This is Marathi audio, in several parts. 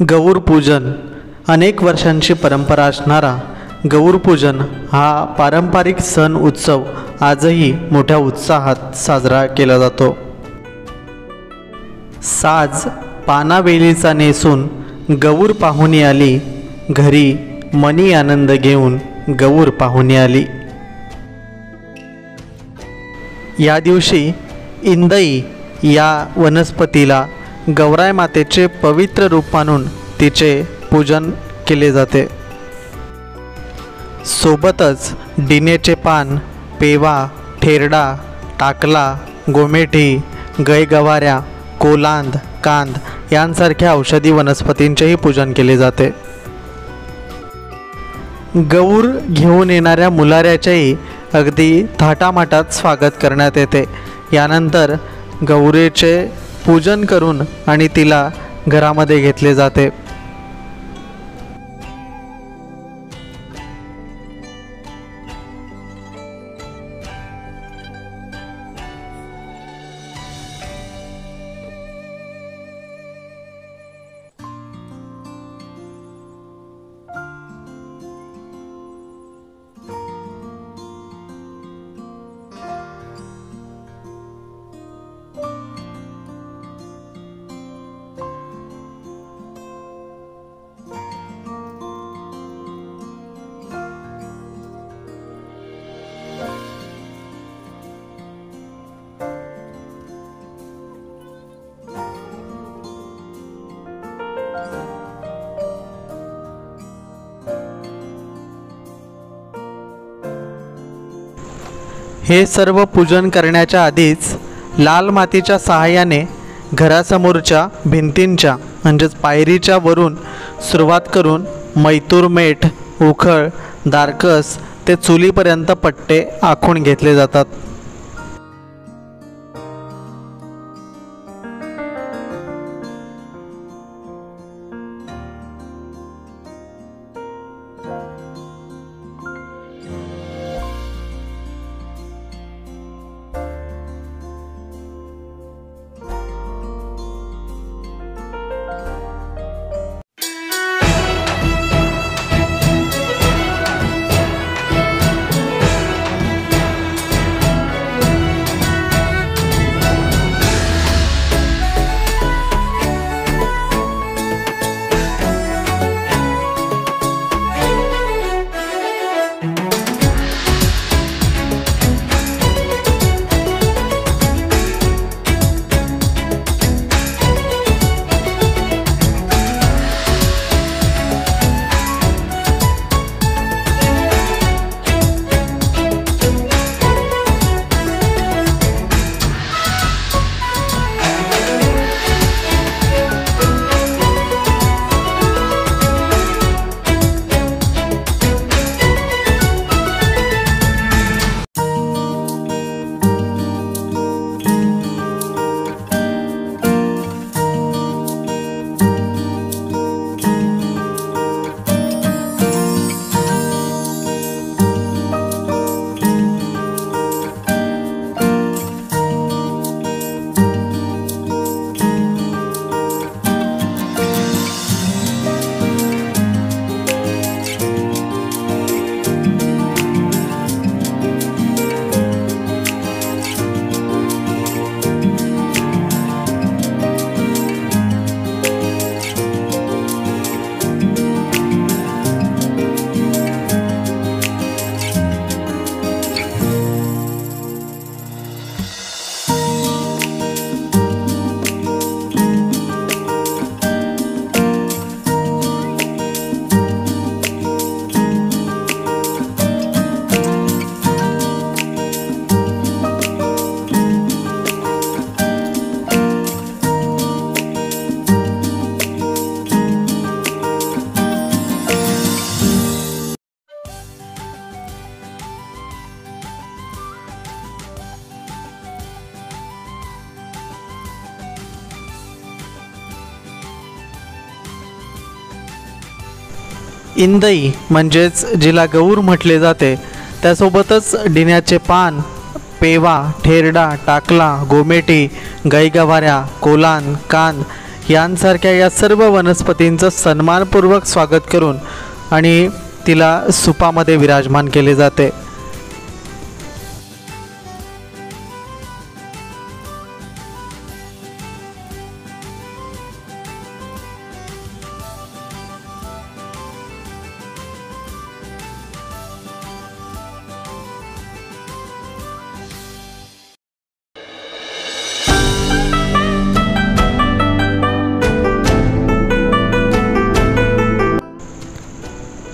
गौर पूजन अनेक वर्षांची परंपरा असणारा गौर पूजन हा पारंपरिक सण उत्सव आजही मोठ्या उत्साहात साजरा केला जातो। साज पानावेलीचा नेसून गौर पाहुणी आली, घरी मनी आनंद घेऊन गौर पाहुणी आली। या दिवशी इंदई या वनस्पतीला गौराई मातेचे पवित्र रूप मानून तिचे पूजन केले जाते। सोबतच डिनेचे पान, पेवा, ठेरडा, टाकला, गोमेठी, गयगवाऱ्या, कोलांद, कांद यांसारख्या औषधी वनस्पतींचेही पूजन केले जाते। गौर घेऊन येणाऱ्या मुलाऱ्याचेही अगदी थाटामाटात स्वागत करण्यात येते। यानंतर गौरीचे पूजन करून आणि तिला घरामध्ये घेतले जाते। हे सर्व पूजन करण्याच्या आधीच लाल मातीच्या सहाय्याने घरासमोरच्या भिंतींच्या म्हणजेच पायरीच्या वरून सुरुवात करून मैतूर मेठ, उखळ, दारकस ते चुलीपर्यंत पट्टे आखून घेतले जातात। इंदई म्हणजेच जिला गौर म्हटले जाते, त्यासोबतच डिण्याचे पान, पेवा, ठेरडा, टाकला, गोमेटी, गयगवाऱ्या, कोलान, कांद यांसारख्या या सर्व वनस्पतींचं सन्मानपूर्वक स्वागत करून आणि तिला सुपामध्ये विराजमान केले जाते।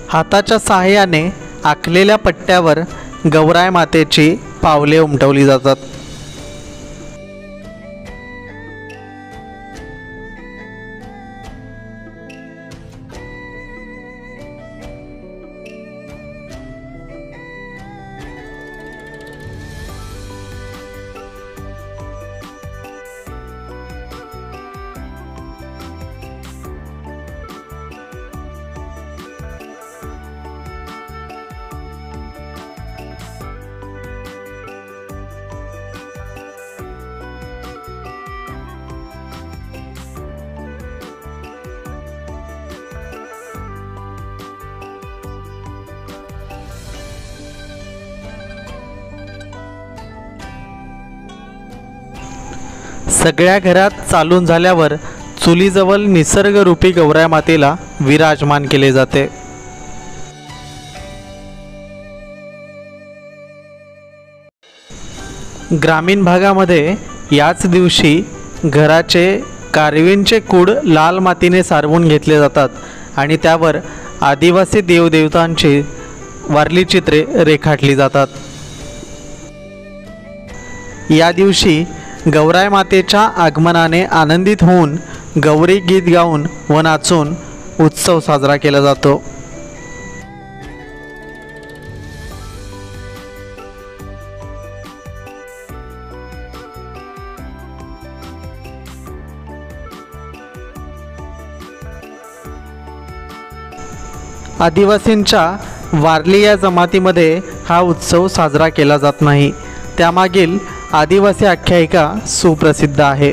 हाताच्या सहाय्याने आखलेल्या पट्ट्यावर गौराई मातेची पावले उमटवली जातात। सगळ्या घरात चालून झाल्यावर चुलीजवळ निसर्गरूपी गौराई मातेला विराजमान केले जाते। ग्रामीण भागामध्ये याच दिवशी घराचे कारवींचे कूड लाल मातीने सारवून घेतले जातात आणि त्यावर आदिवासी देवदेवतांची वारली चित्रे रेखाटली जातात। या दिवशी गौराई मातेच्या आगमनाने आनंदित होऊन गौरी गीत गाऊन व नाचून उत्सव साजरा केला जातो। आदिवासींच्या वारली या जमातीमध्ये हा उत्सव साजरा केला जात नाही। त्यामागील आदिवासी आख्यायिका सुप्रसिद्ध आहे।